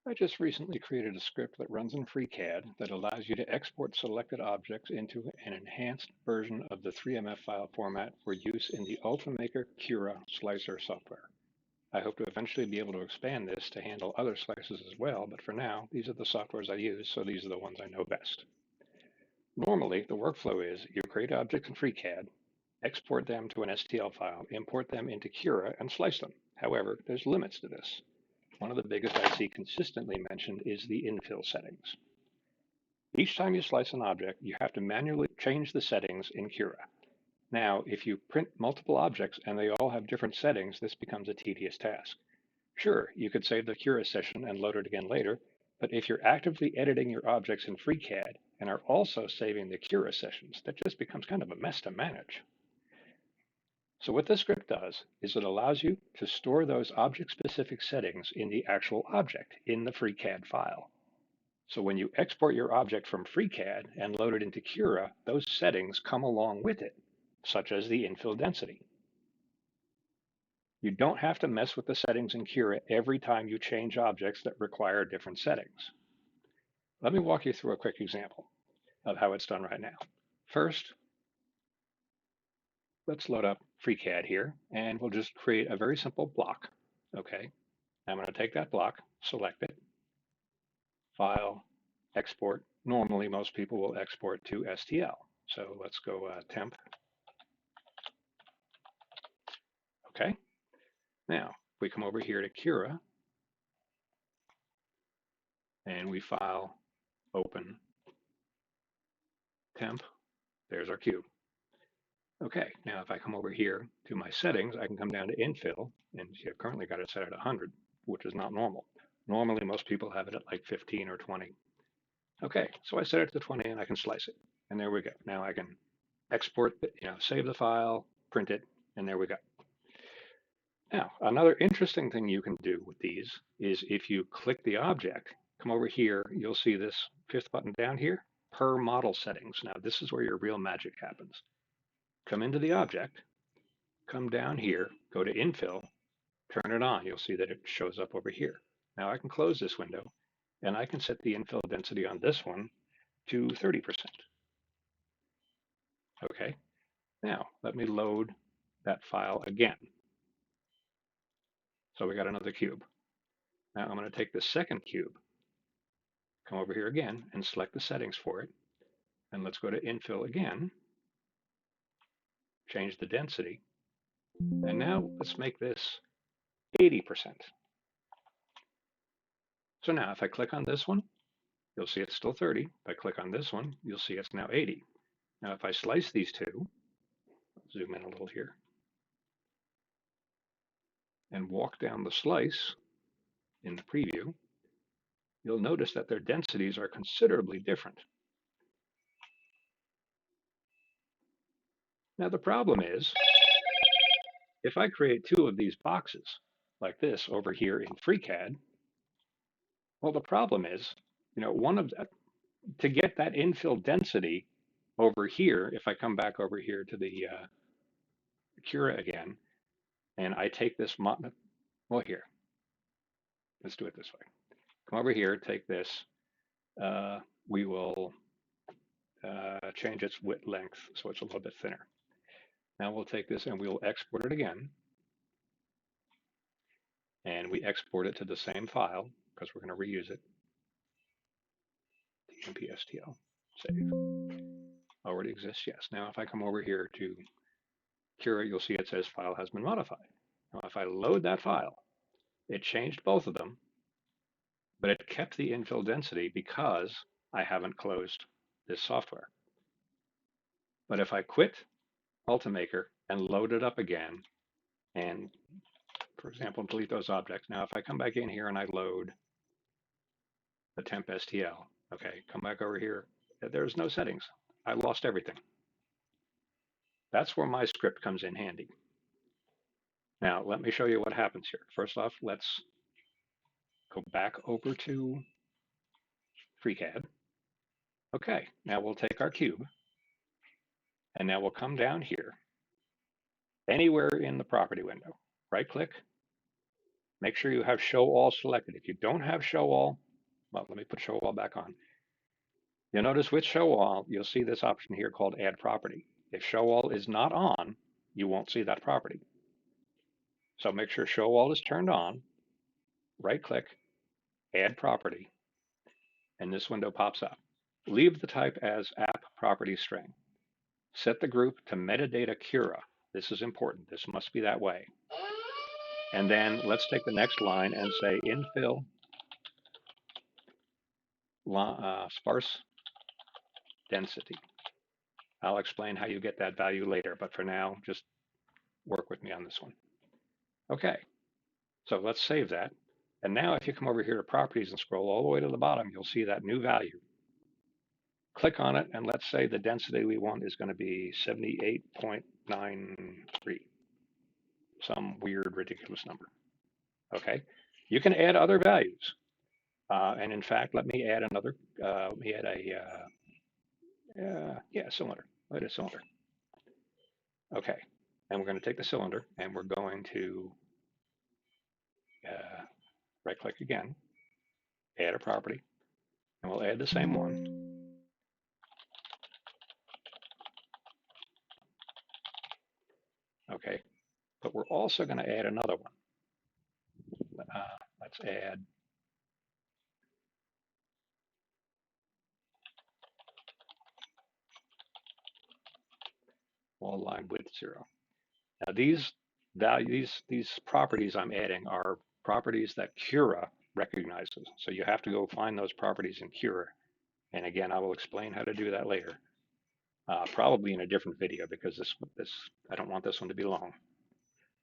I just recently created a script that runs in FreeCAD that allows you to export selected objects into an enhanced version of the 3MF file format for use in the Ultimaker Cura slicer software. I hope to eventually be able to expand this to handle other slices as well, but for now, these are the softwares I use, so these are the ones I know best. Normally, the workflow is you create objects in FreeCAD, export them to an STL file, import them into Cura, and slice them. However, there's limits to this. One of the biggest I see consistently mentioned is the infill settings. Each time you slice an object, you have to manually change the settings in Cura. Now, if you print multiple objects and they all have different settings, this becomes a tedious task. Sure, you could save the Cura session and load it again later, but if you're actively editing your objects in FreeCAD and are also saving the Cura sessions, that just becomes kind of a mess to manage. So what this script does is it allows you to store those object-specific settings in the actual object in the FreeCAD file. So when you export your object from FreeCAD and load it into Cura, those settings come along with it, such as the infill density. You don't have to mess with the settings in Cura every time you change objects that require different settings. Let me walk you through a quick example of how it's done right now. First, let's load up FreeCAD here, and we'll just create a very simple block. Okay, I'm going to take that block, select it, File, Export. Normally, most people will export to STL. So let's go temp. Okay, now we come over here to Cura, and we file, open, temp. There's our cube. Okay, now if I come over here to my settings, I can come down to infill, and see I've currently got it set at 100, which is not normal. Normally, most people have it at like 15 or 20. Okay, so I set it to 20 and I can slice it. And there we go. Now I can export, save the file, print it, and there we go. Now, another interesting thing you can do with these is if you click the object, come over here, you'll see this fifth button down here, per model settings. Now, this is where your real magic happens. Come into the object, come down here, go to infill, turn it on. You'll see that it shows up over here. Now I can close this window and I can set the infill density on this one to 30%. Okay, now let me load that file again. So we got another cube. Now I'm going to take the second cube, come over here again and select the settings for it. And let's go to infill again, change the density. And now let's make this 80%. So now if I click on this one, you'll see it's still 30. If I click on this one, you'll see it's now 80. Now if I slice these two, zoom in a little here, and walk down the slice in the preview, you'll notice that their densities are considerably different. Now the problem is, if I create two of these boxes, like this over here in FreeCAD, well, the problem is, to get that infill density over here, if I come back over here to the Cura again, and I take this, well, here, let's do it this way. Come over here, take this. We will change its width length so it's a little bit thinner. Now we'll take this and we will export it again. And we export it to the same file because we're going to reuse it. TMP-STL, save. Already exists, yes. Now if I come over here to Cura, you'll see it says file has been modified. Now if I load that file, it changed both of them, but it kept the infill density because I haven't closed this software. But if I quit Ultimaker and load it up again, and for example, delete those objects. Now, if I come back in here and I load the temp STL, okay, come back over here, there's no settings. I lost everything. That's where my script comes in handy. Now, let me show you what happens here. First off, let's go back over to FreeCAD. Okay, now we'll take our cube, and now we'll come down here, anywhere in the property window, right-click, Make sure you have show all selected. If you don't have show all, well, let me put show all back on. You'll notice with show all, you'll see this option here called add property. If show all is not on, you won't see that property. So make sure show all is turned on, right click, add property, and this window pops up. Leave the type as app property string. Set the group to metadata Cura. This is important. This must be that way. And then let's take the next line and say infill sparse density. I'll explain how you get that value later, but for now, just work with me on this one. Okay, so let's save that. And now if you come over here to properties and scroll all the way to the bottom, you'll see that new value. Click on it, and let's say the density we want is going to be 78.93, some weird, ridiculous number. Okay, you can add other values. And in fact, let me add another, let me add a cylinder. Let a cylinder. Okay, and we're going to take the cylinder and we're going to right click again, add a property, and we'll add the same one. Okay, but we're also going to add another one. Let's add wall line width 0. Now these values, these properties I'm adding are properties that Cura recognizes. So you have to go find those properties in Cura. And again, I will explain how to do that later, probably in a different video because this I don't want this one to be long.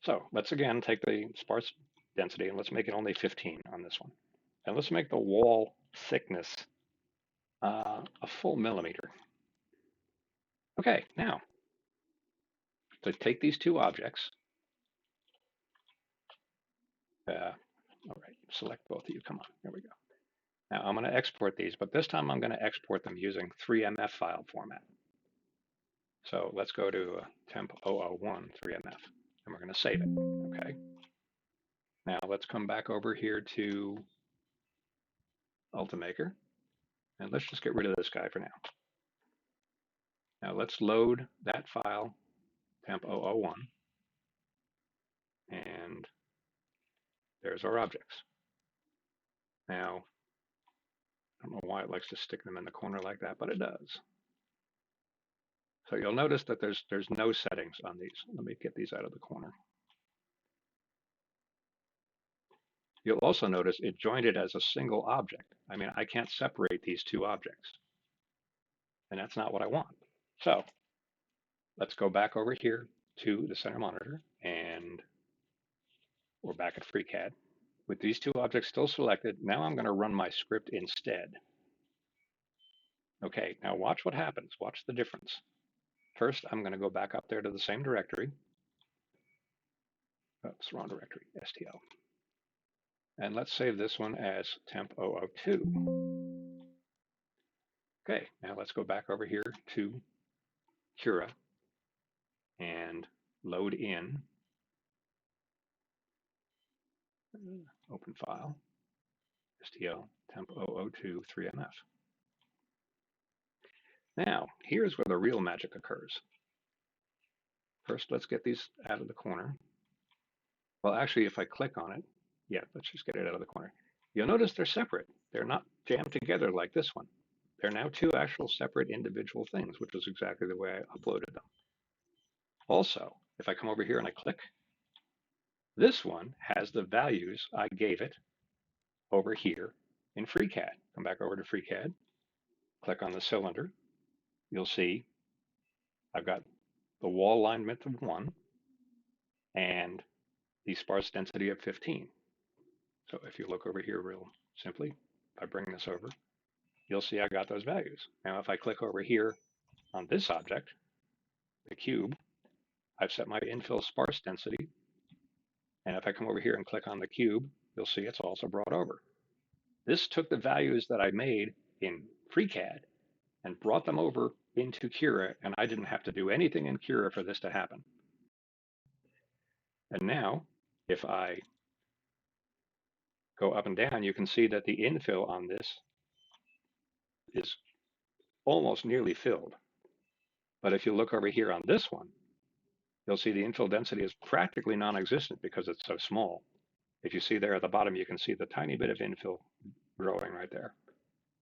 So let's again take the sparse density and let's make it only 15 on this one. And let's make the wall thickness a full millimeter. Okay, now, to take these two objects, all right, select both of you, come on, there we go. Now I'm going to export these, but this time I'm going to export them using 3MF file format. So let's go to temp 001 3MF, and we're going to save it, okay? Now let's come back over here to Ultimaker, and let's just get rid of this guy for now. Now let's load that file, temp 001, and there's our objects. Now, I don't know why it likes to stick them in the corner like that, but it does. So you'll notice that there's no settings on these. Let me get these out of the corner. You'll also notice it joined it as a single object. I mean, I can't separate these two objects, and that's not what I want. So let's go back over here to the center monitor, and we're back at FreeCAD. With these two objects still selected, now I'm going to run my script instead. Okay, now watch what happens. Watch the difference. First, I'm going to go back up there to the same directory. Oh, it's the wrong directory, STL. And let's save this one as temp 002. Okay, now let's go back over here to Cura and load in, open file, STL, temp 002 3MF. Now, here's where the real magic occurs. First, let's get these out of the corner. Well, actually, if I click on it, yeah, let's just get it out of the corner. You'll notice they're separate. They're not jammed together like this one. They're now two actual separate individual things, which is exactly the way I uploaded them. Also, if I come over here and I click, this one has the values I gave it over here in FreeCAD. Come back over to FreeCAD, click on the cylinder. You'll see I've got the wall alignment of 1 and the sparse density of 15. So if you look over here real simply, if I bring this over, you'll see I got those values. Now if I click over here on this object, the cube, I've set my infill sparse density. And if I come over here and click on the cube, you'll see it's also brought over. This took the values that I made in FreeCAD and brought them over into Cura, and I didn't have to do anything in Cura for this to happen. And now, if I go up and down, you can see that the infill on this is almost nearly filled. But if you look over here on this one, you'll see the infill density is practically non-existent because it's so small. If you see there at the bottom, you can see the tiny bit of infill growing right there.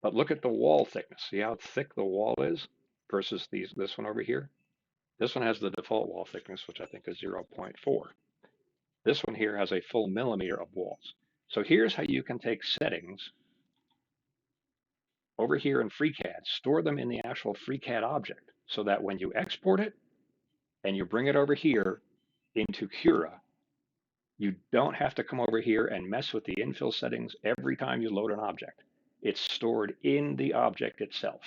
But look at the wall thickness. See how thick the wall is versus this one over here? This one has the default wall thickness, which I think is 0.4. This one here has a full millimeter of walls. So here's how you can take settings over here in FreeCAD, store them in the actual FreeCAD object so that when you export it and you bring it over here into Cura, you don't have to come over here and mess with the infill settings every time you load an object. It's stored in the object itself.